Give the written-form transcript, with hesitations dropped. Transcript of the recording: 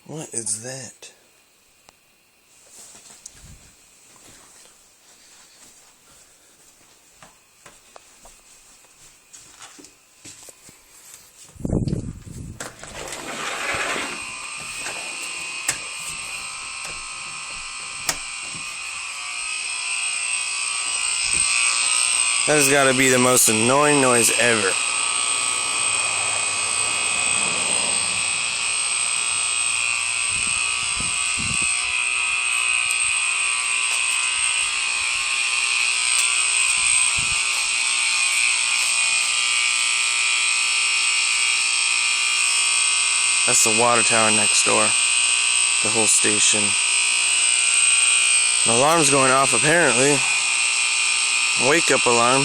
What is that? That has got to be the most annoying noise ever. That's the water tower next door. The whole station. The alarm's going off apparently. Wake up alarm.